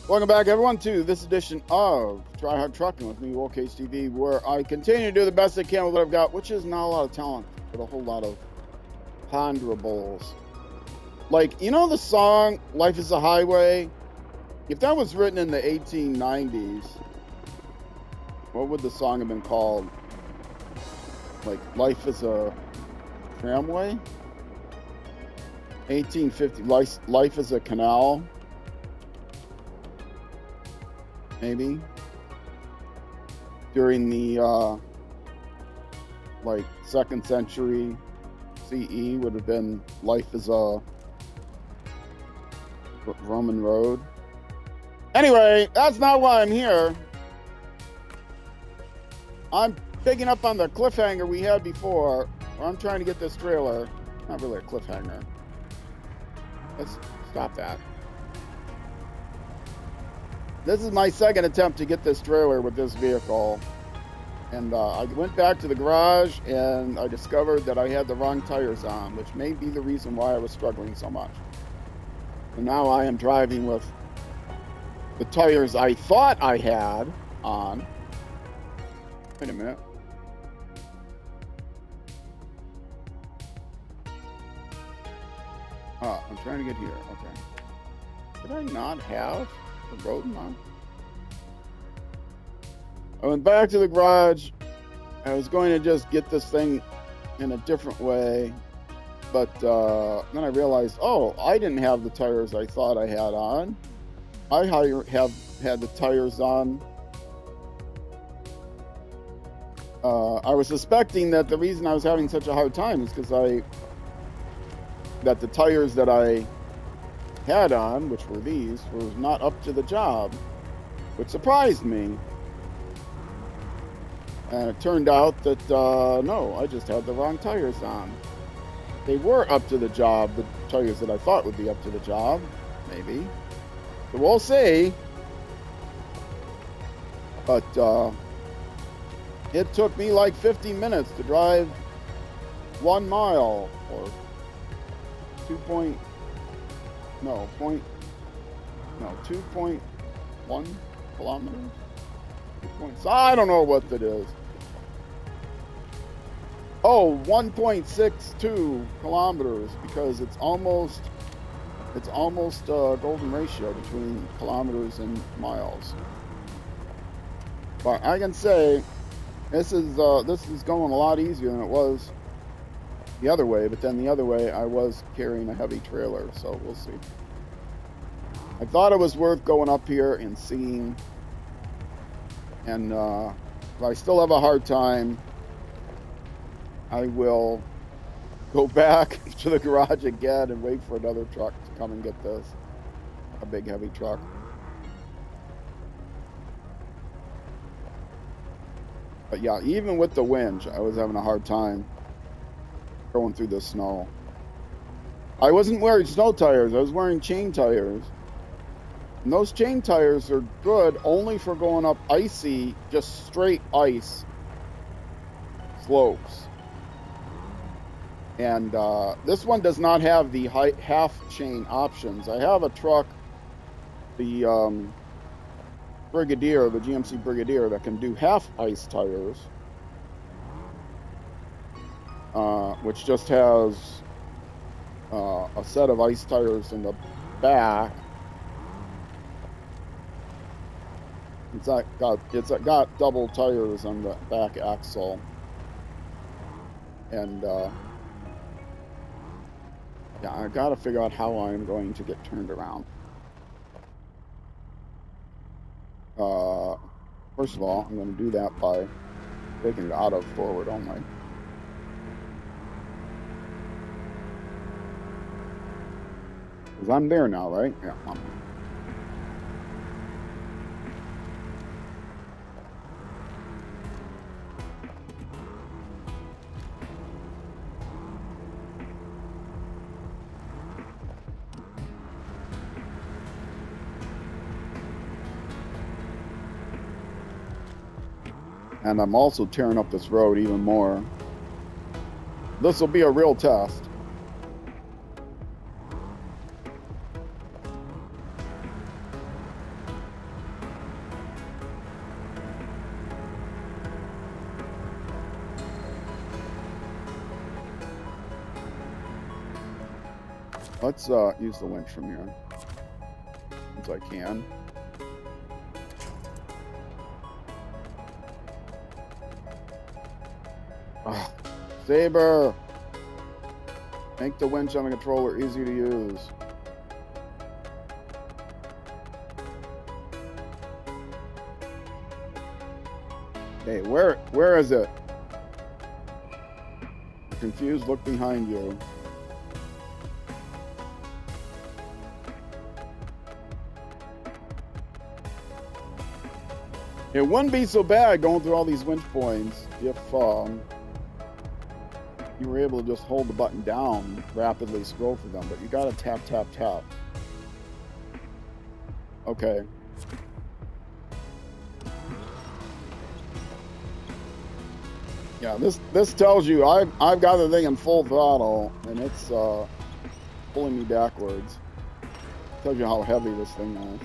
Welcome back, everyone, to this edition of Try Hard Trucking with me, WolfCageTV, where I continue to do the best I can with what I've got, which is not a lot of talent, but a whole lot of ponderables. Like, you know the song Life is a Highway? If that was written in the 1890s, what would the song have been called? Like, Life is a Tramway? 1850, Life is a Canal? Maybe during the like 2nd century CE would have been Life is a Roman road. Anyway, that's not why I'm here. I'm picking up on the cliffhanger we had before. I'm trying to get this trailer. Not really a cliffhanger. Let's stop that. This is my second attempt to get this trailer with this vehicle. And I went back to the garage and I discovered that I had the wrong tires on, which may be the reason why I was struggling so much. And now I am driving with the tires I thought I had on. Wait a minute. I'm trying to get here. Okay. Did I not have the road mark? I went back to the garage. I was going to just get this thing in a different way, but then I realized, oh, I didn't have the tires I thought I had on. I have had the tires on. I was suspecting that the reason I was having such a hard time is because that the tires that I had on, which were these, were not up to the job, which surprised me. And it turned out that, no, I just had the wrong tires on. They were up to the job, the tires that I thought would be up to the job, maybe. So we'll see. But it took me like 15 minutes to drive 1 mile, or 2.1 kilometers. I don't know what that is. Oh, 1.62 kilometers, because it's almost a golden ratio between kilometers and miles. But I can say this is going a lot easier than it was the other way. But then the other way, I was carrying a heavy trailer, so we'll see. I thought it was worth going up here and seeing, and if I still have a hard time, I will go back to the garage again and wait for another truck to come and get this, a big heavy truck. But yeah, even with the winch, I was having a hard time going through the snow. I wasn't wearing snow tires, I was wearing chain tires. And those chain tires are good only for going up icy, just straight ice slopes. And this one does not have the half chain options. I have a truck, the Brigadier, the GMC Brigadier, that can do half ice tires, which just has a set of ice tires in the back. It's got double tires on the back axle, and yeah, I gotta figure out how I'm going to get turned around. First of all, I'm going to do that by taking it out of forward only. Because I'm there now, right? Yeah, I'm there. And I'm also tearing up this road even more. This will be a real test. Let's use the winch from here. As I can. Oh, Saber! Make the winch on the controller easy to use. Hey, where is it? You're confused, look behind you. It wouldn't be so bad going through all these winch points if you were able to just hold the button down, rapidly scroll through them, but you gotta tap, tap, tap. Okay. Yeah, this tells you I've got the thing in full throttle and it's pulling me backwards. Tells you how heavy this thing is.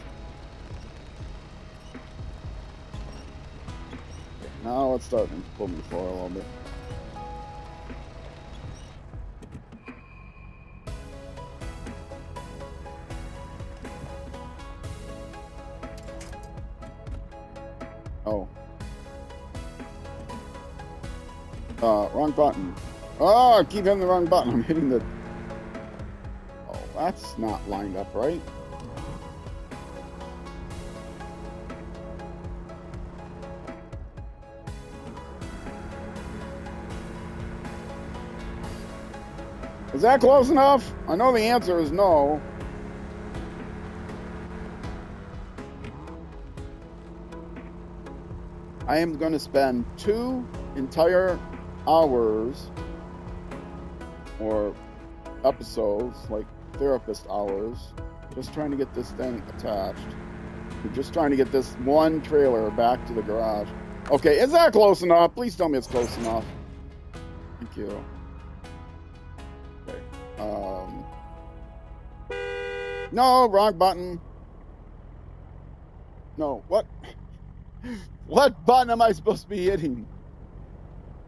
Now it's starting to pull me forward a little bit. Oh. Wrong button. Oh, I keep hitting the wrong button. I'm hitting the... Oh, that's not lined up right. Is that close enough? I know the answer is no. I am going to spend 2 entire hours or episodes, like therapist hours, just trying to get this thing attached. We're just trying to get this one trailer back to the garage. Okay, is that close enough? Please tell me it's close enough. Thank you. Okay. No, wrong button. No, what? What button am I supposed to be hitting?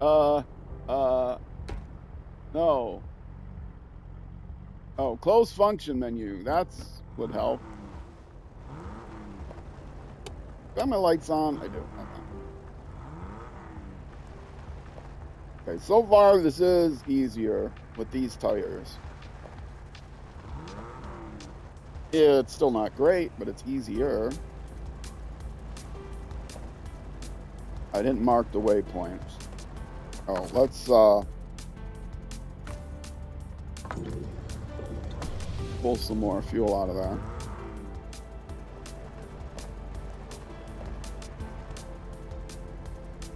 No. Oh, close function menu. That's would help. Got my lights on? I do. Okay, so far this is easier with these tires. It's still not great, but it's easier. I didn't mark the waypoints. Oh, let's pull some more fuel out of that.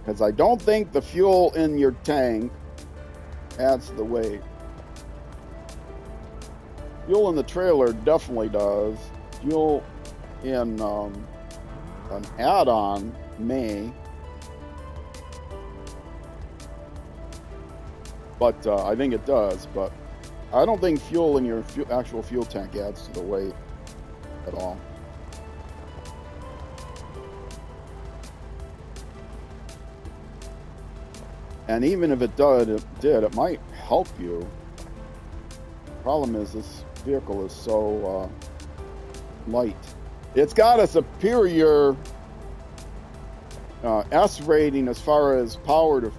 Because I don't think the fuel in your tank adds to the weight. Fuel in the trailer definitely does. Fuel in an add-on may. But I think it does. But I don't think fuel in your actual fuel tank adds to the weight at all. And even if it did, it might help you. Problem is, this vehicle is so light. It's got a superior S rating as far as power to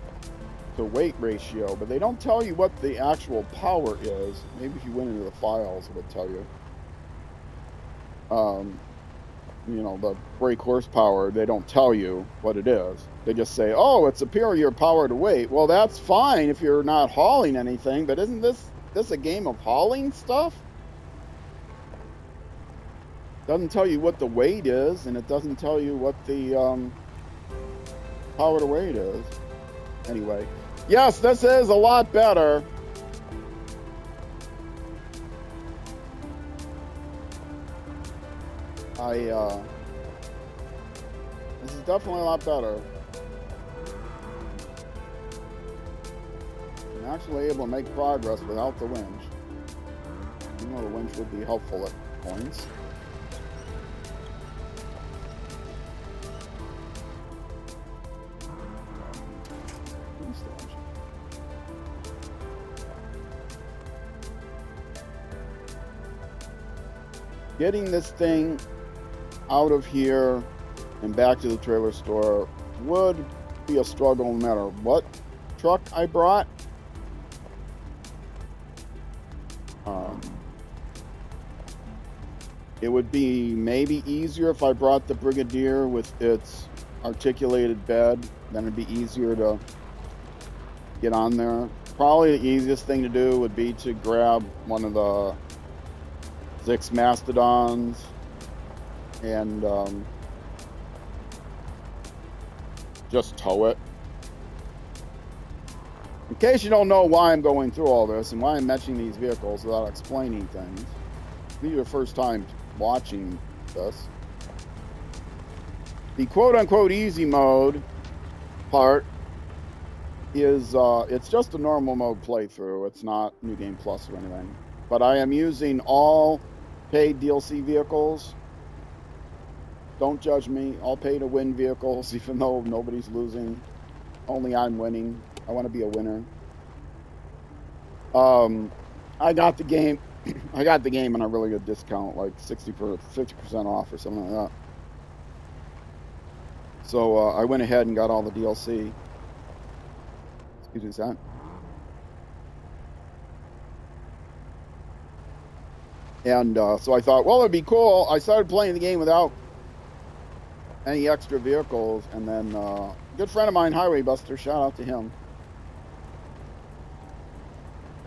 weight ratio, but they don't tell you what the actual power is. Maybe if you went into the files, it would tell you. You know, the brake horsepower, they don't tell you what it is. They just say, oh, it's superior power to weight. Well, that's fine if you're not hauling anything, but isn't this a game of hauling stuff? Doesn't tell you what the weight is, and it doesn't tell you what the power to weight is. Anyway, yes, this is a lot better. This is definitely a lot better. I'm actually able to make progress without the winch. You know, the winch would be helpful at points. getting this thing out of here and back to the trailer store would be a struggle no matter what truck I brought. It would be maybe easier if I brought the Brigadier with its articulated bed. Then it'd be easier to get on there. Probably the easiest thing to do would be to grab one of the 6 Mastodons and just tow it. In case you don't know why I'm going through all this and why I'm mentioning these vehicles without explaining things, if this is your first time watching this, the quote-unquote easy mode part is it's just a normal mode playthrough. It's not New Game Plus or anything. But I am using all paid DLC vehicles. Don't judge me. All pay to win vehicles, even though nobody's losing. Only I'm winning. I want to be a winner. I got the game. I got the game on a really good discount, like 50% off or something like that. So I went ahead and got all the DLC. Excuse me, that. And so I thought, well, it'd be cool. I started playing the game without any extra vehicles, and then a good friend of mine, Highway Buster, shout out to him.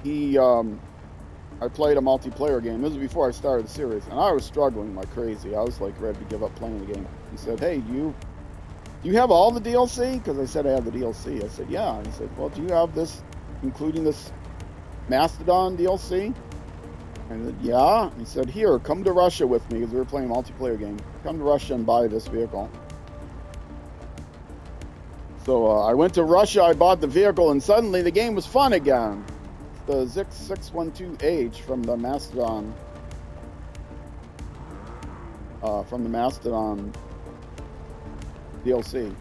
He, I played a multiplayer game. This was before I started the series, and I was struggling like crazy. I was like ready to give up playing the game. He said, "Hey, do you have all the DLC?" Because I said I have the DLC. I said, "Yeah." And he said, "Well, do you have this, including this Mastodon DLC?" And I said, "Yeah." He said, "Here, come to Russia with me," because we were playing a multiplayer game. "Come to Russia and buy this vehicle." So I went to Russia, I bought the vehicle, and suddenly the game was fun again. The Zik 612H from the Mastodon. DLC.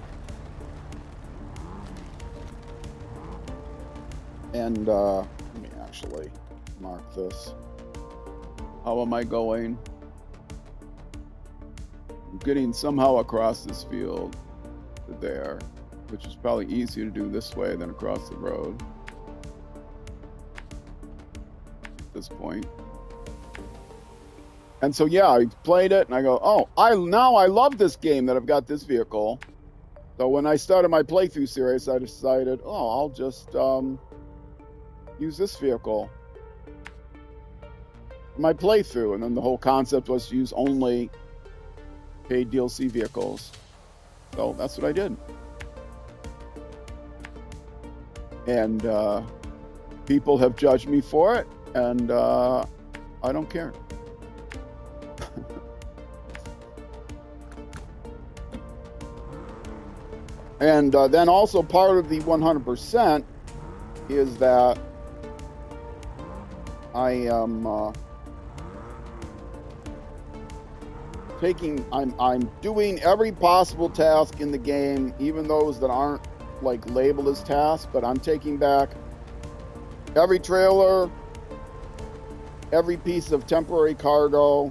And let me actually mark this. How am I going? I'm getting somehow across this field to there, which is probably easier to do this way than across the road at this point. And so yeah, I played it and I go, oh, I love this game that I've got this vehicle. So when I started my playthrough series, I decided, oh, I'll just use this vehicle for my playthrough. And then the whole concept was to use only paid DLC vehicles. So that's what I did. And people have judged me for it, and I don't care. And then also part of the 100% is that I am I'm doing every possible task in the game, even those that aren't like labeled as tasks, but I'm taking back every trailer, every piece of temporary cargo.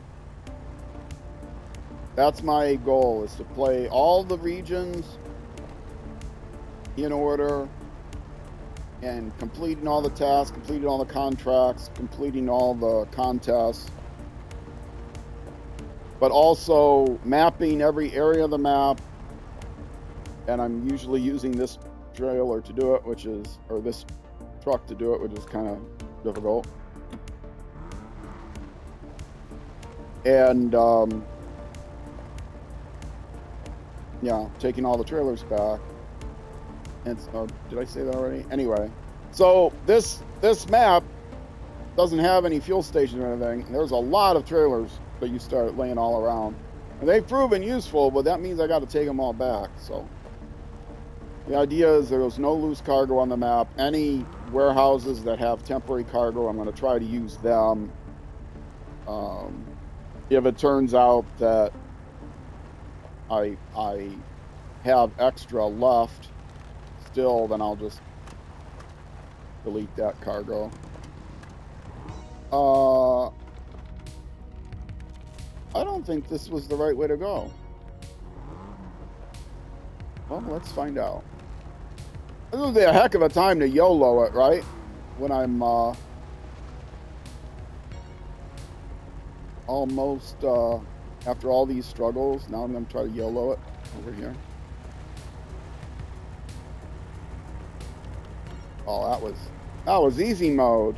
That's my goal, is to play all the regions in order and completing all the tasks, completing all the contracts, completing all the contests, but also mapping every area of the map. And I'm usually using this trailer to do it, or this truck to do it, which is kind of difficult. And yeah, taking all the trailers back. And did I say that already? Anyway, so this map doesn't have any fuel stations or anything. There's a lot of trailers that you start laying all around, and they've proven useful, but that means I got to take them all back. So the idea is there's no loose cargo on the map. Any warehouses that have temporary cargo, I'm going to try to use them. If it turns out that I have extra left still, then I'll just delete that cargo. I don't think this was the right way to go. Well, let's find out. This would be a heck of a time to YOLO it, right? When I'm almost after all these struggles. Now I'm going to try to YOLO it over here. Oh, that was easy mode.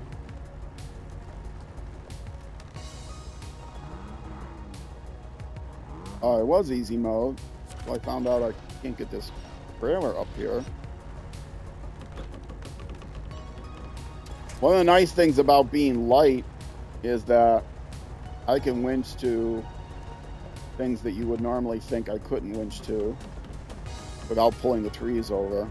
Oh, it was easy mode. So I found out I can't get this trailer up here. One of the nice things about being light is that I can winch to things that you would normally think I couldn't winch to without pulling the trees over.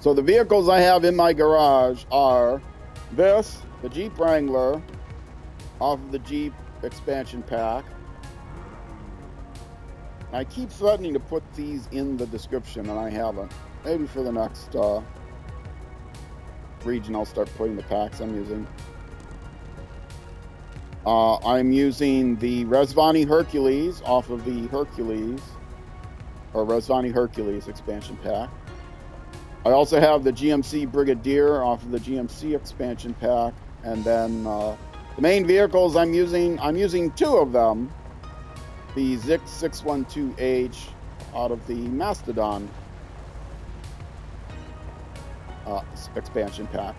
So the vehicles I have in my garage are this, the Jeep Wrangler, off of the Jeep expansion pack. I keep threatening to put these in the description, and I haven't. Maybe for the next region, I'll start putting the packs I'm using. I'm using the Resvani Hercules off of the Hercules, or Resvani Hercules expansion pack. I also have the GMC Brigadier off of the GMC expansion pack, and then the main vehicles I'm using two of them. The Zix 612H out of the Mastodon expansion pack.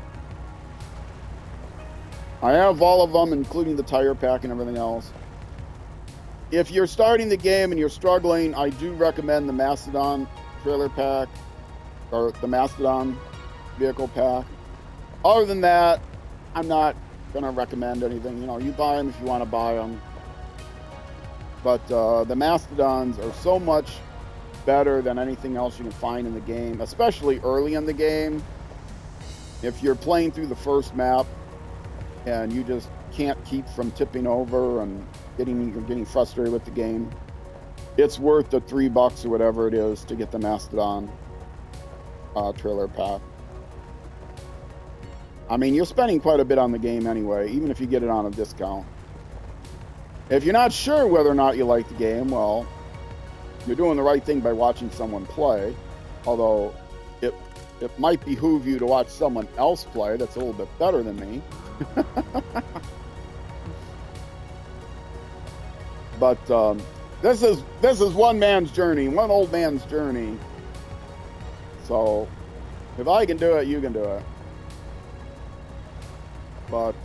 I have all of them, including the tire pack and everything else. If you're starting the game and you're struggling, I do recommend the Mastodon trailer pack, or the Mastodon vehicle pack. Other than that, I'm not going to recommend anything. You know, you buy them if you want to buy them. But the Mastodons are so much better than anything else you can find in the game, especially early in the game. If you're playing through the first map and you just can't keep from tipping over and getting frustrated with the game, it's worth the $3 or whatever it is to get the Mastodon trailer pack. I mean, you're spending quite a bit on the game anyway, even if you get it on a discount. If you're not sure whether or not you like the game, well, you're doing the right thing by watching someone play. Although it might behoove you to watch someone else play that's a little bit better than me. But this is one man's journey, one old man's journey. So if I can do it, you can do it. But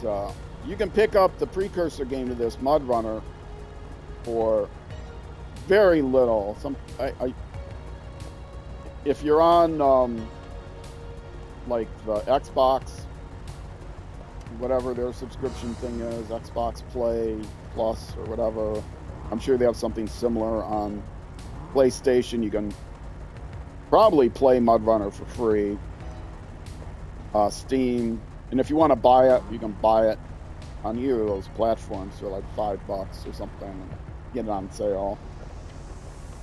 you can pick up the precursor game to this, MudRunner, for very little. If you're on like the Xbox, whatever their subscription thing is, Xbox Play Plus or whatever, I'm sure they have something similar on PlayStation. You can probably play MudRunner for free. Steam, and if you want to buy it, you can buy it on either of those platforms for like $5 or something and get it on sale.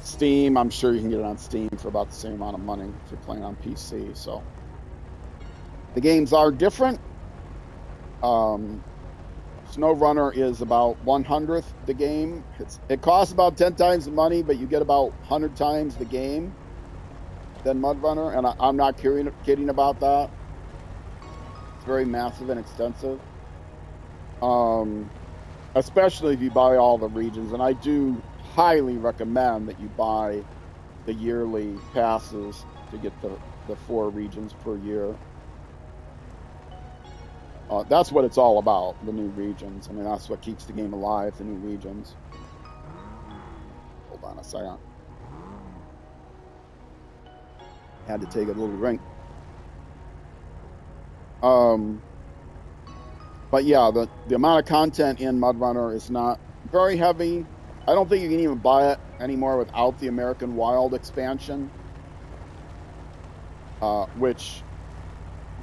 Steam, I'm sure you can get it on Steam for about the same amount of money if you're playing on PC. So the games are different. SnowRunner is about 1/100th the game. It costs about 10 times the money, but you get about 100 times the game than MudRunner, and I'm not kidding about that. It's very massive and extensive. Especially if you buy all the regions, and I do highly recommend that you buy the yearly passes to get the 4 regions per year. That's what it's all about, the new regions. I mean, that's what keeps the game alive, the new regions. Hold on a second. Had to take a little drink. But yeah, the amount of content in MudRunner is not very heavy. I don't think you can even buy it anymore without the American Wild expansion, which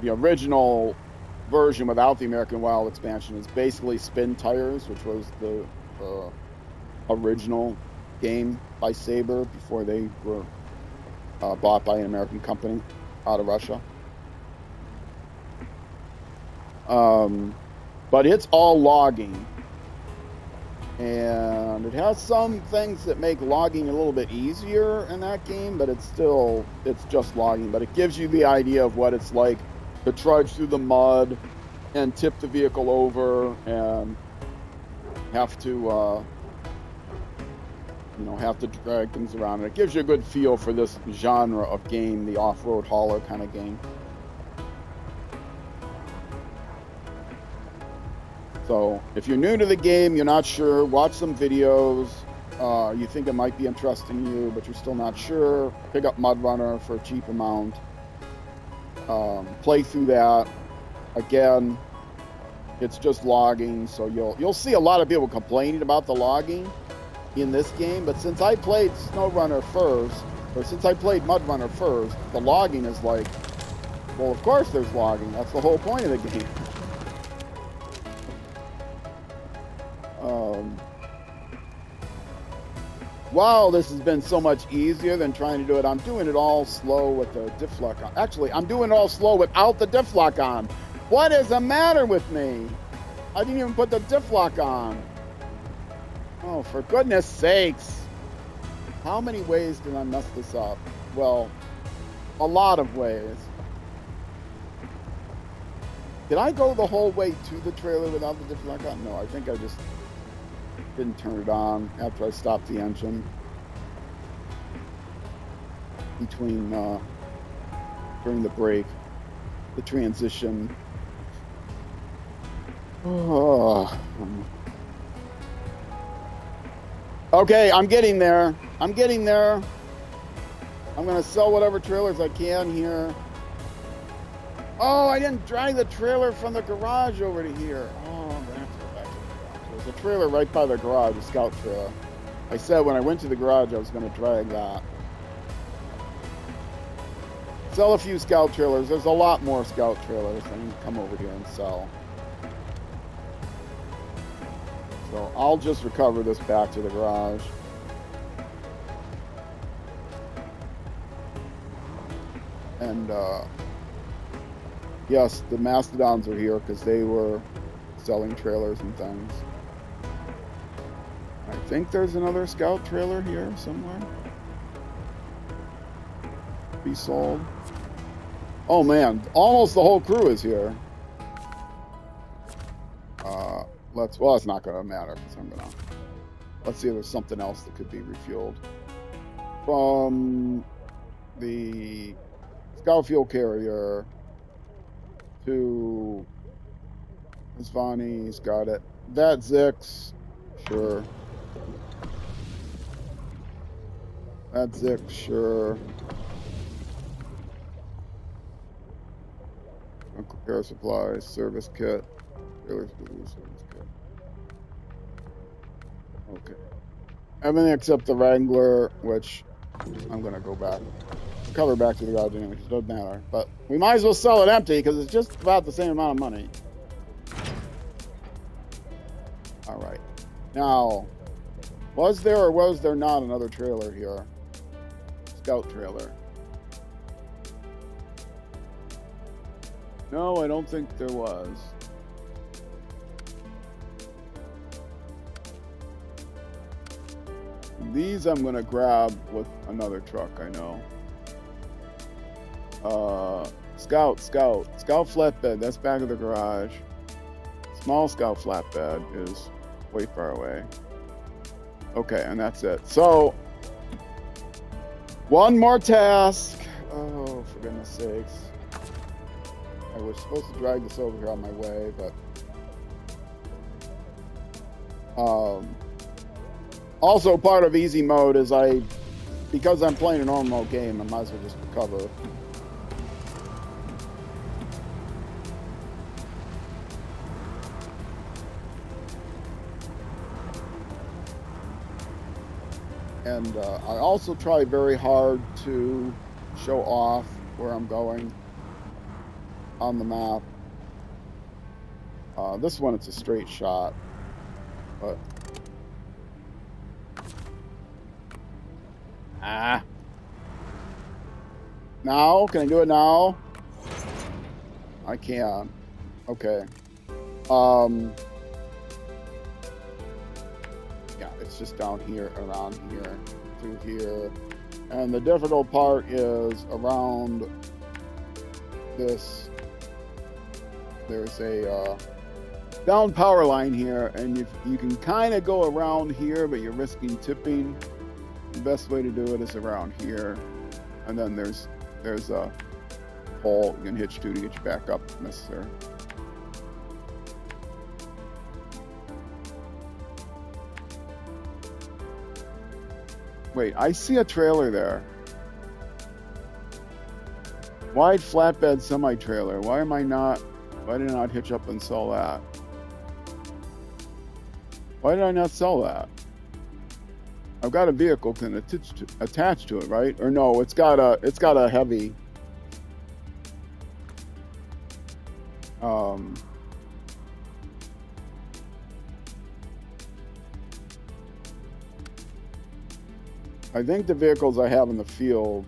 the original version without the American Wild expansion is basically Spintires, which was the original game by Saber before they were bought by an American company out of Russia. But it's all logging. And it has some things that make logging a little bit easier in that game, but it's just logging. But it gives you the idea of what it's like to trudge through the mud and tip the vehicle over and have to, have to drag things around. And it gives you a good feel for this genre of game, the off-road hauler kind of game. So if you're new to the game, you're not sure, watch some videos. You think it might be interesting to you, but you're still not sure. Pick up MudRunner for a cheap amount. Play through that. Again, it's just logging, so you'll see a lot of people complaining about the logging in this game. But since I played SnowRunner first, or since I played MudRunner first, the logging is like, well, of course there's logging. That's the whole point of the game. Wow, this has been so much easier than trying to do it. I'm doing it all slow with the diff lock on. Actually, I'm doing it all slow without the diff lock on. What is the matter with me? I didn't even put the diff lock on. Oh, for goodness sakes. How many ways did I mess this up? Well, a lot of ways. Did I go the whole way to the trailer without the diff lock on? No, I think I just didn't turn it on after I stopped the engine between during the break, the transition. Oh. Okay, I'm getting there. I'm gonna sell whatever trailers I can here. Oh, I didn't drag the trailer from the garage over to here. Oh, I'm gonna have to go back to the garage. There's a trailer right by the garage, a scout trailer. I said when I went to the garage I was gonna drag that. Sell a few scout trailers. There's a lot more scout trailers. I can come over here and sell. So I'll just recover this back to the garage. And yes, the mastodons are here because they were selling trailers and things. I think there's another scout trailer here somewhere. Be sold. Oh man, almost the whole crew is here. Well, it's not gonna matter because let's see if there's something else that could be refueled from the scout fuel carrier to Svani's got it. That Zix, sure. That Zix, sure. Repair supplies, service kit. Service kit. Okay. Everything except the Wrangler, which I'm gonna go back. Cover back to the garage anyway, it doesn't matter. But we might as well sell it empty because it's just about the same amount of money. Alright. Now, was there or was there not another trailer here? Scout trailer. No, I don't think there was. These I'm gonna grab with another truck, I know. Scout flatbed, that's back of the garage. Small Scout flatbed is way far away. Okay, and that's it. So, one more task. Oh, for goodness sakes. I was supposed to drag this over here on my way, but also part of easy mode is because I'm playing a normal game, I might as well just recover. And I also try very hard to show off where I'm going on the map. This one, it's a straight shot, but now, can I do it now? I can. Okay. Yeah, it's just down here, around here, through here. And the difficult part is around this. There's a down power line here, and you can kind of go around here, but you're risking tipping. The best way to do it is around here. And then there's a pole you can hitch to get you back up if necessary. Wait, I see a trailer there. Wide flatbed semi-trailer. Why did I not hitch up and sell that? Why did I not sell that? I've got a vehicle can attach to it, right? Or no, it's got a heavy. I think the vehicles I have in the field.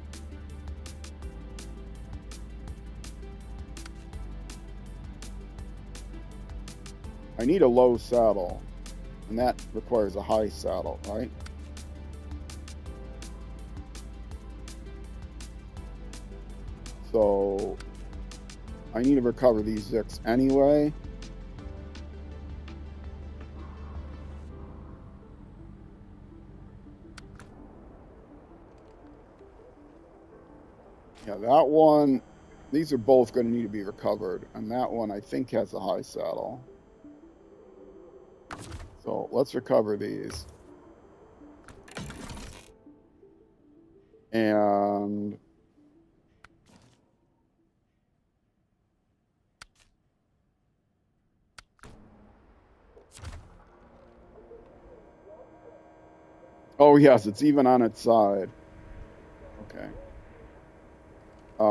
I need a low saddle, and that requires a high saddle, right? So I need to recover these Zicks anyway. Yeah, that one, these are both going to need to be recovered, and that one I think has a high saddle. So let's recover these. And oh yes, it's even on its side. Okay. Do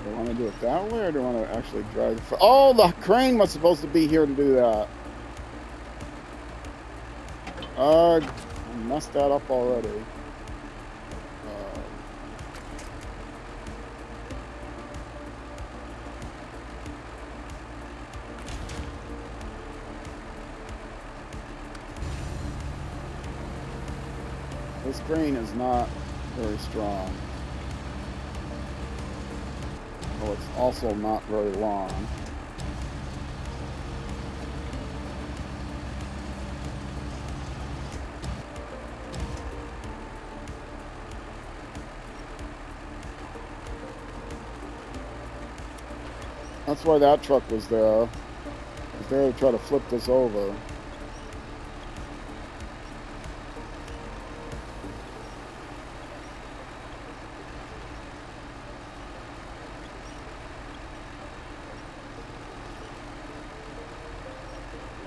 I want to do it that way, or do I want to actually drive the oh, the crane was supposed to be here to do that. I messed that up already. This crane is not very strong. Well, it's also not very long. That's why that truck was there. It was there to try to flip this over.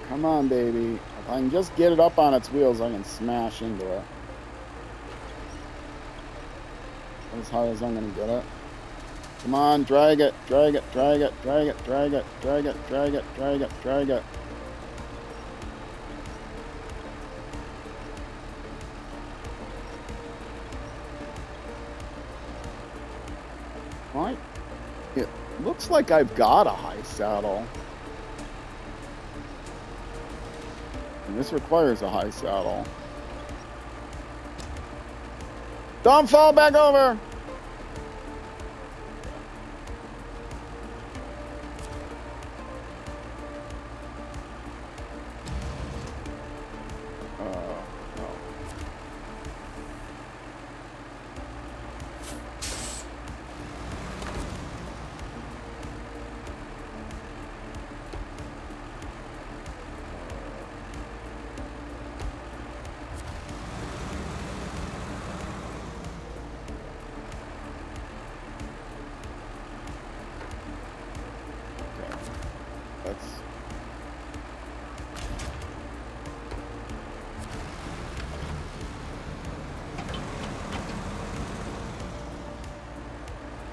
Come on, baby. If I can just get it up on its wheels, I can smash into it. As high as I'm going to get it. Come on, drag it, drag it, drag it, drag it, drag it, drag it, drag it, drag it, drag it. Right? It looks like I've got a high saddle. And this requires a high saddle. Don't fall back over!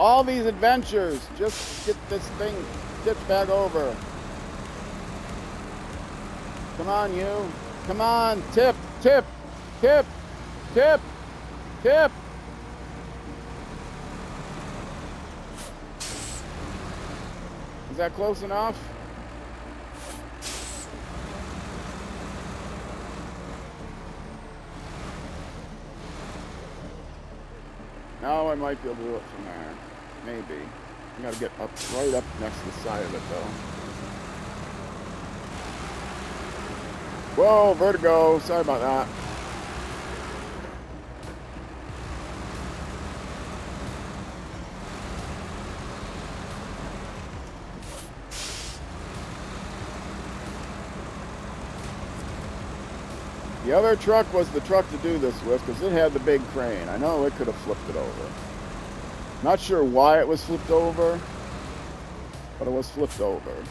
All these adventures, just get this thing tipped back over. Come on, you. Come on, tip, tip, tip, tip, tip. Is that close enough? Now I might be able to do it from there. Maybe. I gotta get up right up next to the side of it though. Whoa, vertigo. Sorry about that. The other truck was the truck to do this with because it had the big crane. I know it could have flipped it over. Not sure why it was flipped over, but it was flipped over. Okay.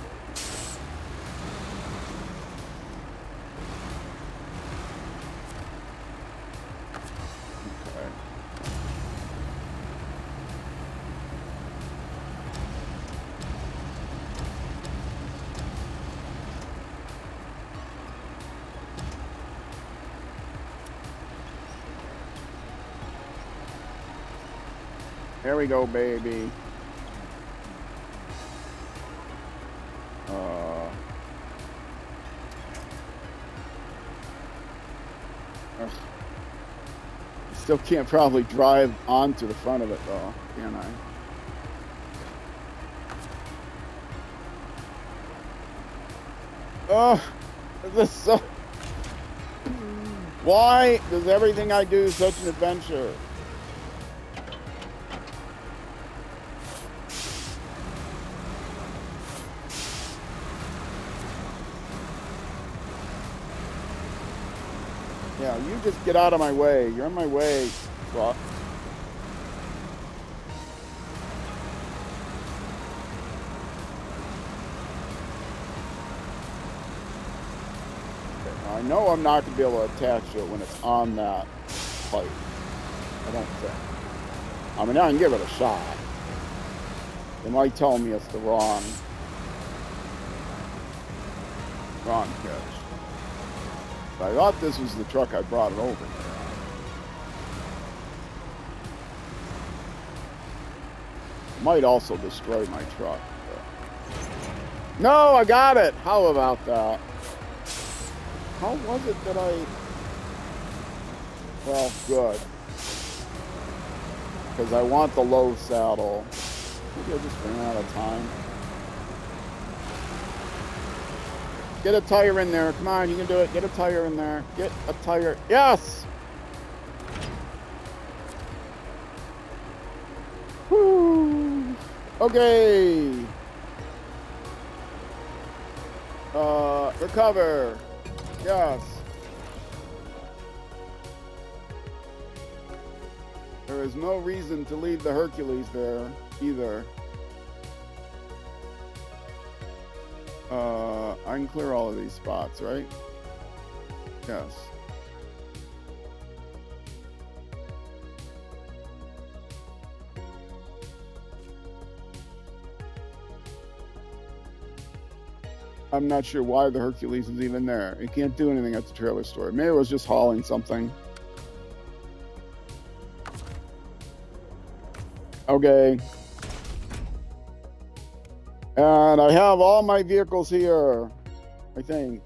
There we go, baby. Still can't probably drive onto the front of it though, can I? Oh, this is so... Why does everything I do such an adventure? Yeah, you just get out of my way. You're in my way, truck. Okay, I know I'm not going to be able to attach it when it's on that pipe. I don't think. I mean, I can give it a shot. They might tell me it's the wrong pitch. I thought this was the truck I brought it over here. Might also destroy my truck. But... No, I got it! How about that? How was it that I... Well, good. Because I want the low saddle. Maybe I just ran out of time. Get a tire in there. Come on, you can do it. Get a tire in there. Get a tire. Yes! Woo! Okay. Recover. Yes. There is no reason to leave the Hercules there either. I can clear all of these spots, right? Yes. I'm not sure why the Hercules is even there. It can't do anything at the trailer store. Maybe it was just hauling something. Okay. And I have all my vehicles here, I think.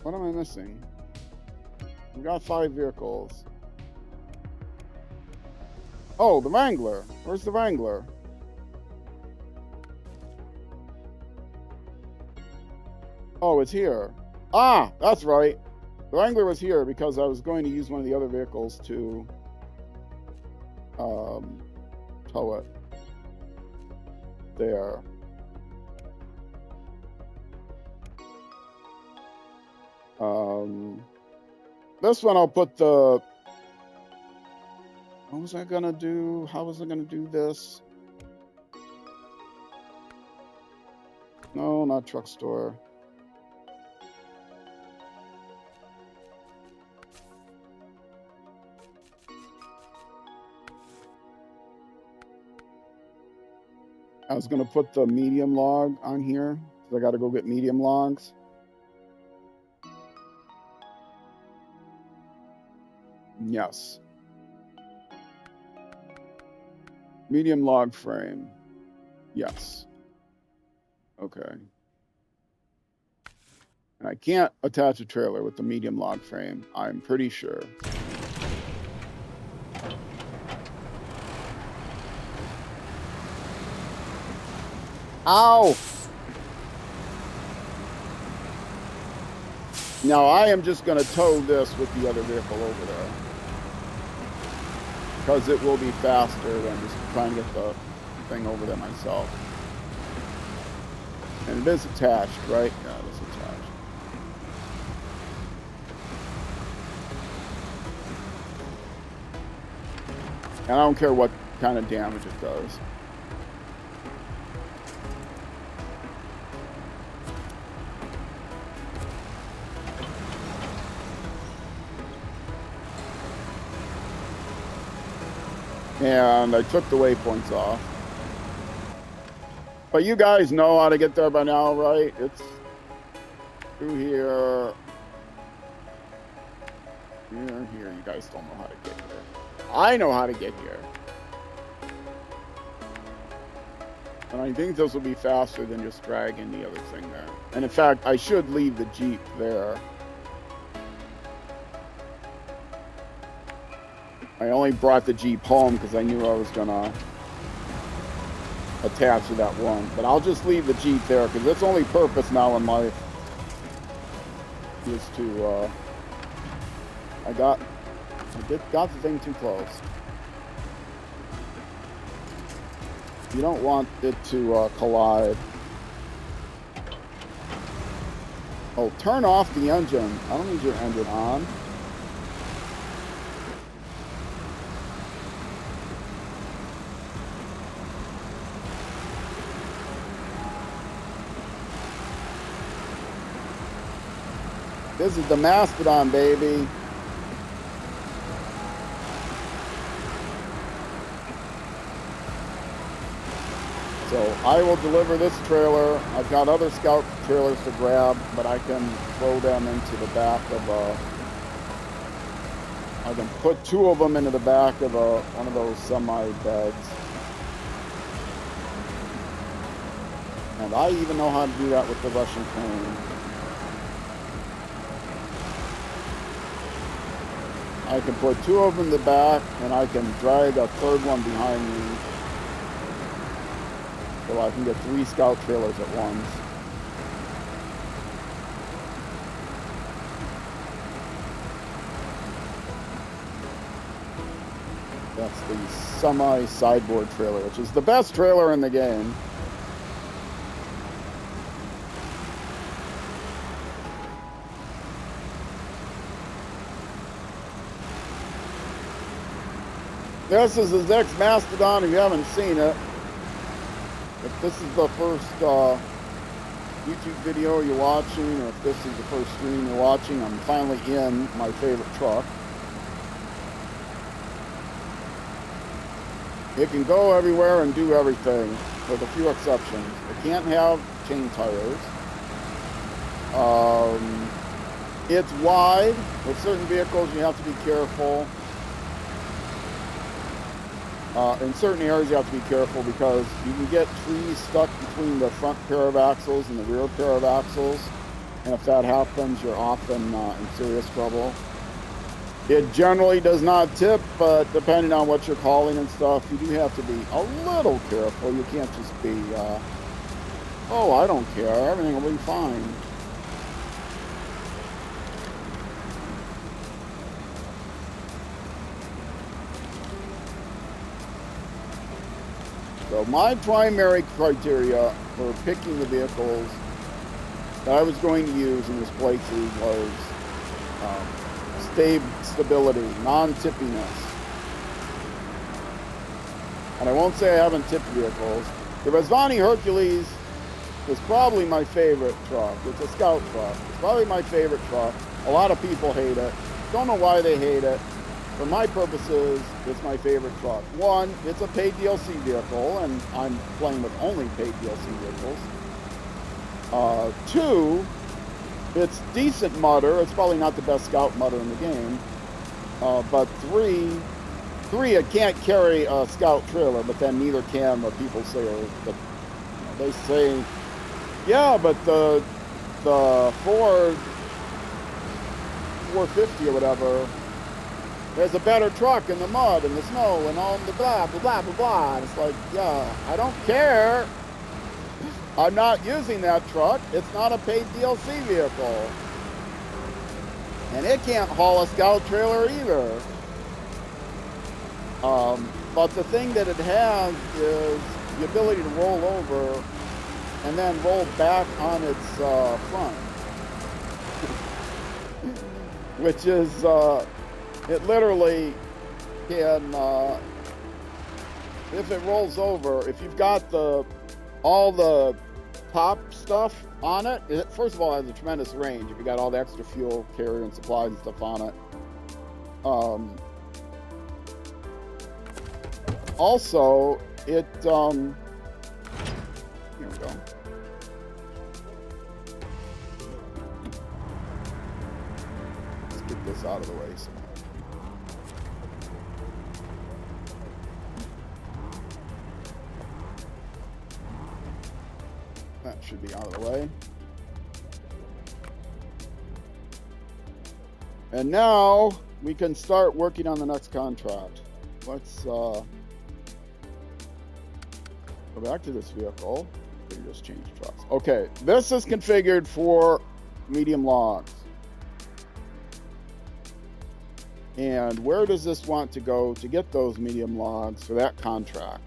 What am I missing? We got 5 vehicles. Oh, the Wrangler. Where's the Wrangler? Oh, it's here. Ah, that's right. The Wrangler was here because I was going to use one of the other vehicles to tow it. There. This one I'll put the... What was I gonna do? How was I gonna do this? No, not truck store. I was going to put the medium log on here, because I got to go get medium logs. Yes. Medium log frame. Yes. Okay. And I can't attach a trailer with the medium log frame, I'm pretty sure. Ow! Now I am just going to tow this with the other vehicle over there, because it will be faster than just trying to get the thing over there myself. And it is attached, right? Yeah, it is attached. And I don't care what kind of damage it does. And I took the waypoints off. But you guys know how to get there by now, right? It's through here. Here. You guys don't know how to get here. I know how to get here. And I think this will be faster than just dragging the other thing there. And in fact, I should leave the Jeep there. I only brought the Jeep home because I knew I was gonna attach to that one. But I'll just leave the Jeep there because its only purpose now in life is to, I got the thing too close. You don't want it to collide. Oh, turn off the engine. I don't need your engine on. This is the Mastodon, baby. So I will deliver this trailer. I've got other Scout trailers to grab, but I can throw them into the back of a... I can put 2 of them into the back of one of those semi-beds. And I even know how to do that with the Russian crane. I can put 2 of them in the back, and I can drag a 3rd one behind me. So I can get 3 Scout trailers at once. That's the semi-sideboard trailer, which is the best trailer in the game. This is the next Mastodon if you haven't seen it. If this is the first YouTube video you're watching, or if this is the first stream you're watching, I'm finally in my favorite truck. It can go everywhere and do everything, with a few exceptions. It can't have chain tires. It's wide. With certain vehicles, you have to be careful. In certain areas you have to be careful because you can get trees stuck between the front pair of axles and the rear pair of axles, and if that happens you're often in serious trouble. It generally does not tip, but depending on what you're calling and stuff, you do have to be a little careful. You can't just be, oh, I don't care, everything will be fine. So my primary criteria for picking the vehicles that I was going to use in this playthrough was stability, non-tippiness. And I won't say I haven't tipped vehicles. The Razvani Hercules is probably my favorite truck. It's a Scout truck. It's probably my favorite truck. A lot of people hate it. Don't know why they hate it. for my purposes, it's my favorite truck. One, it's a paid DLC vehicle, and I'm playing with only paid DLC vehicles. Two, it's decent mudder. It's probably not the best scout mudder in the game. But three, it can't carry a scout trailer, but then neither can what people say. They say, yeah, but the Ford 450 or whatever, there's a better truck in the mud and the snow and all the blah, blah, blah, blah, blah. And it's like, yeah, I don't care. I'm not using that truck. It's not a paid DLC vehicle. And it can't haul a scout trailer either. But the thing that it has is the ability to roll over and then roll back on its front. Which is, it literally can, if it rolls over, if you've got all the top stuff on it, first of all, it has a tremendous range if you got all the extra fuel, carrier, and supplies and stuff on it. Also, it, here we go. Let's get this out of the way somewhere. That should be out of the way. And now we can start working on the next contract. Let's go back to this vehicle. We just change trucks. Okay, this is configured for medium logs. And where does this want to go to get those medium logs for that contract?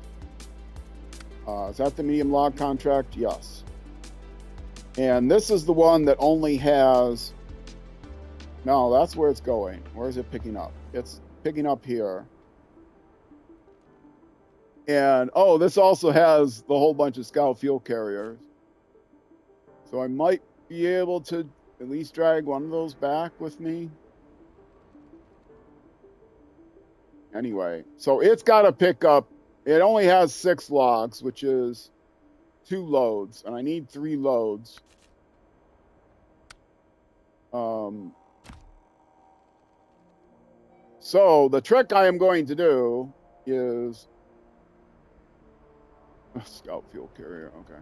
Is that the medium log contract? Yes. And this is the one that only has, no, that's where it's going. Where is it picking up? It's picking up here. And, oh, this also has the whole bunch of scout fuel carriers. So I might be able to at least drag one of those back with me. Anyway, so it's got to pick up, it only has 6 logs, which is 2 loads, and I need 3 loads. So the trick I am going to do is scout fuel carrier. Okay.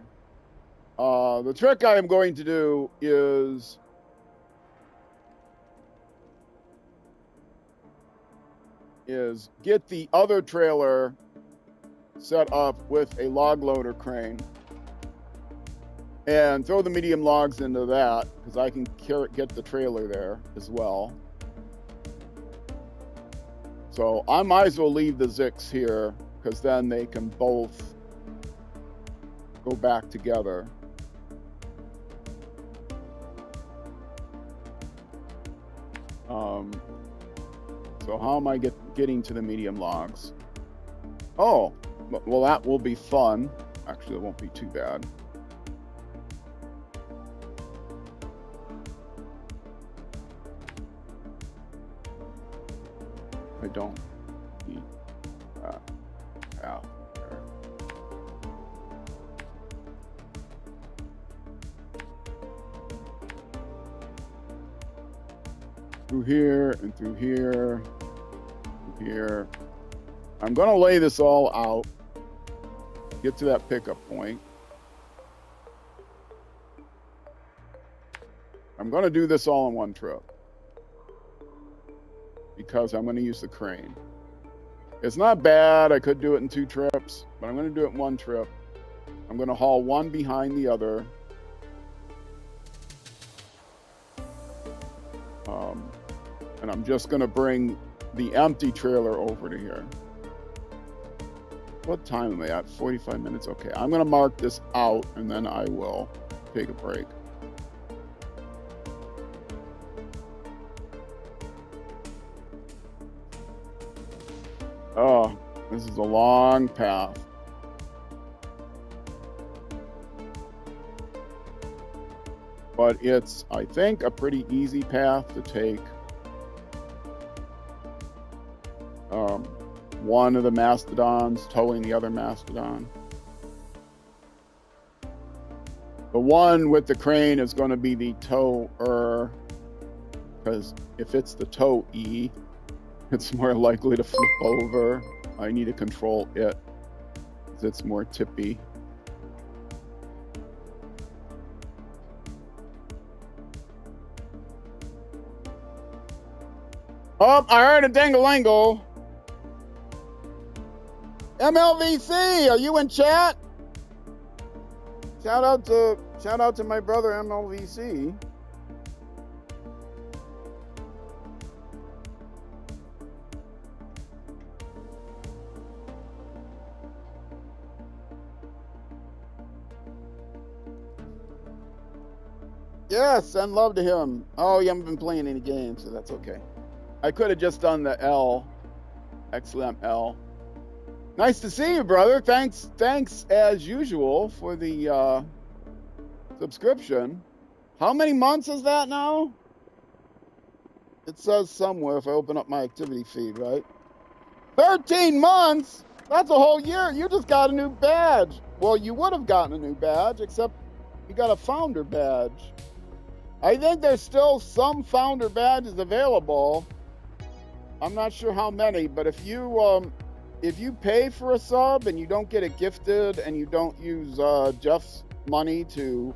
The trick I am going to do is get the other trailer set up with a log loader crane and throw the medium logs into that, because I can get the trailer there as well. So I might as well leave the Zix here, because then they can both go back together. So how am I getting to the medium logs? Oh, well, that will be fun. Actually, it won't be too bad. I don't need that out there. Through here and through here, through here. I'm going to lay this all out, get to that pickup point. I'm going to do this all in one trip, because I'm going to use the crane. It's not bad. I could do it in 2 trips, but I'm going to do it in 1 trip. I'm going to haul one behind the other. And I'm just going to bring the empty trailer over to here. What time am I at? 45 minutes. Okay, I'm going to mark this out, and then I will take a break. Oh, this is a long path. But it's, I think, a pretty easy path to take. one of the mastodons towing the other mastodon. The one with the crane is going to be the tower, because if it's the tow-e, it's more likely to flip over. I need to control it, because it's more tippy. Oh, I heard a dangle-angle. MLVC, are you in chat? Shout out to my brother MLVC. Yes, send love to him. Oh, you haven't been playing any games, so that's okay. I could have just done the L. XLM. Nice to see you, brother. Thanks as usual for the subscription. How many months is that now? It says somewhere if I open up my activity feed, right? 13 months? That's a whole year. You just got a new badge. Well, you would have gotten a new badge, except you got a founder badge. I think there's still some founder badges available. I'm not sure how many, but if you pay for a sub and you don't get it gifted and you don't use Jeff's money to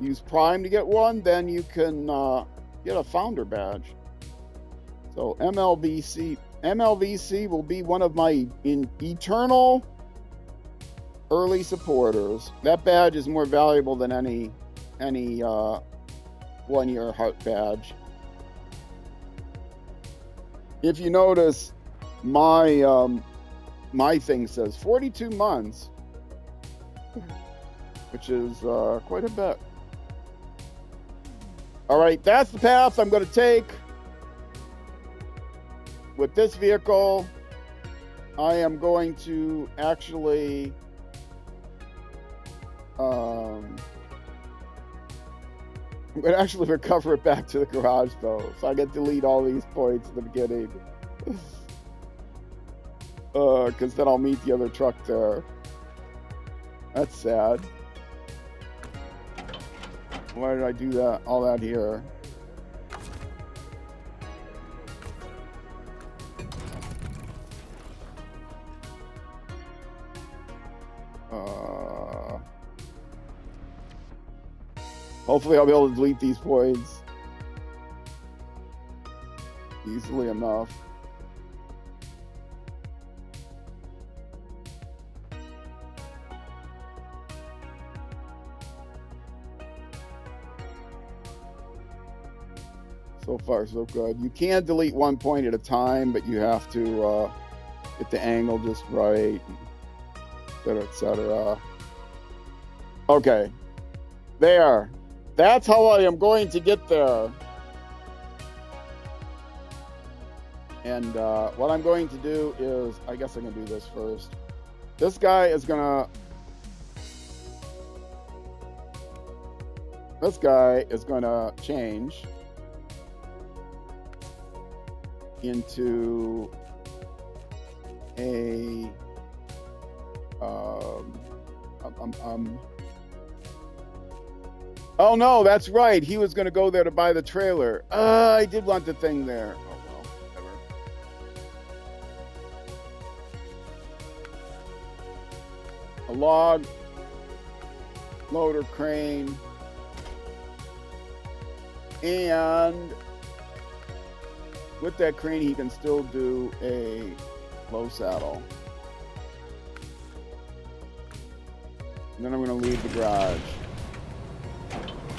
use Prime to get one, then you can get a founder badge. So MLVC will be one of my eternal early supporters. That badge is more valuable than any 1-year heart badge. If you notice, my thing says 42 months, which is quite a bit. All right, that's the path I'm going to take. With this vehicle, I am going to actually recover it back to the garage, though, so I can delete all these points at the beginning. Because then I'll meet the other truck there. That's sad. Why did I do that? All that here. Hopefully I'll be able to delete these points easily enough. So far, so good. You can delete one point at a time, but you have to get the angle just right, etc., etc. Okay, there. That's how I am going to get there. And what I'm going to do is, I guess I'm going to do this first. This guy is going to change into a oh no, that's right, he was going to go there to buy the trailer. I did want the thing there. Oh well, whatever. A log loader crane, and with that crane he can still do a low saddle. And then I'm going to leave the garage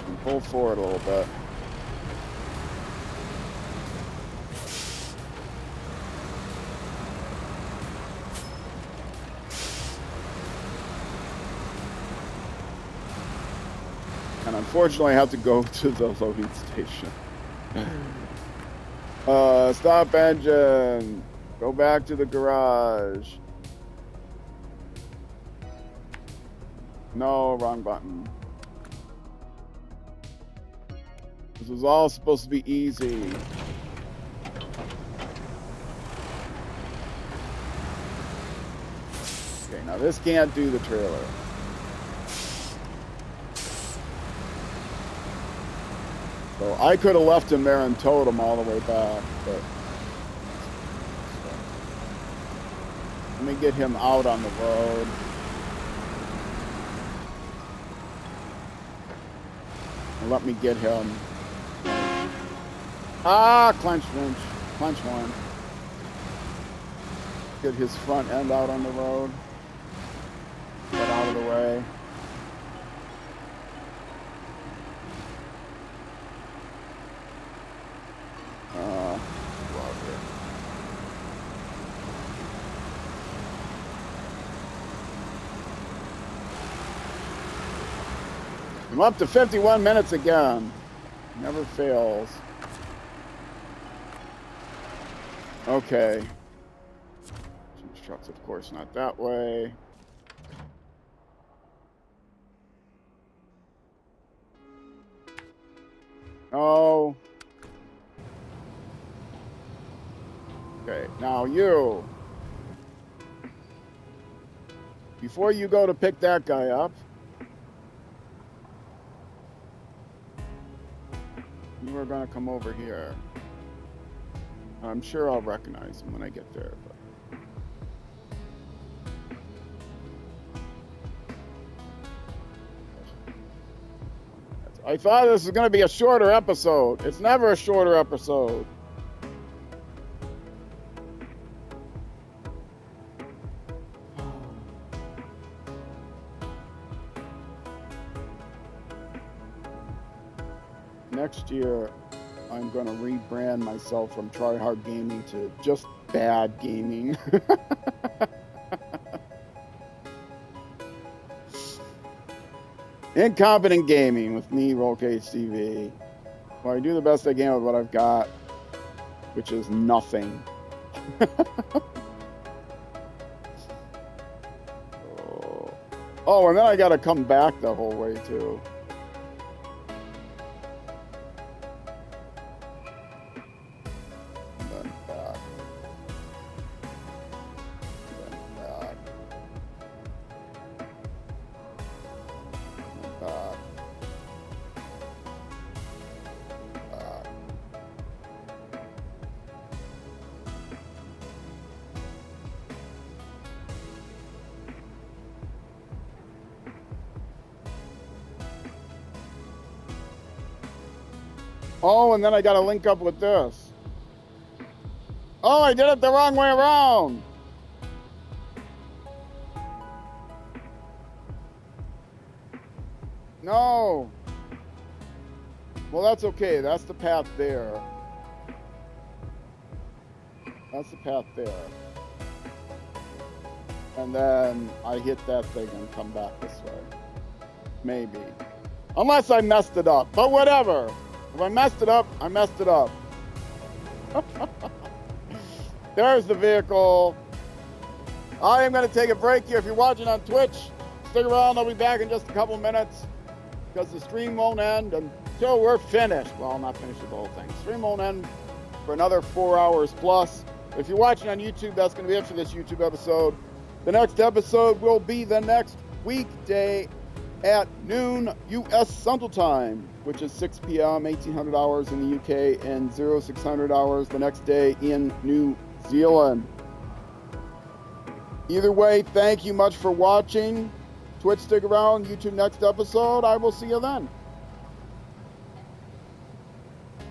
and pull forward a little bit. And unfortunately I have to go to the loading station. Stop engine. Go back to the garage. No, wrong button. This was all supposed to be easy. Okay, now this can't do the trailer. So I could have left him there and towed him all the way back, but let me get him out on the road. And let me get him. Clench winch. Clench one. Get his front end out on the road. Get out of the way. I'm up to 51 minutes again. Never fails. Okay. Change trucks, of course, not that way. Oh. Okay, now you. Before you go to pick that guy up, you are going to come over here. I'm sure I'll recognize him when I get there. But I thought this was going to be a shorter episode. It's never a shorter episode. Next year, I'm going to rebrand myself from Try Hard Gaming to just Bad Gaming. Incompetent Gaming with me, Rollcage TV. Well, I do the best I can with what I've got, which is nothing. Oh, and then I got to come back the whole way, too. Oh, and then I got to link up with this. Oh, I did it the wrong way around. No. Well, that's okay. That's the path there. That's the path there. And then I hit that thing and come back this way. Maybe. Unless I messed it up. But whatever. If I messed it up, I messed it up. There's the vehicle. I am going to take a break here. If you're watching on Twitch, stick around. I'll be back in just a couple minutes because the stream won't end until we're finished. Well, not finished with the whole thing. The stream won't end for another 4 hours plus. If you're watching on YouTube, that's going to be it for this YouTube episode. The next episode will be the next weekday at noon U.S. Central Time, which is 6 p.m., 1800 hours in the UK, and 0600 hours the next day in New Zealand. Either way, thank you much for watching. Twitch, stick around. YouTube next episode. I will see you then.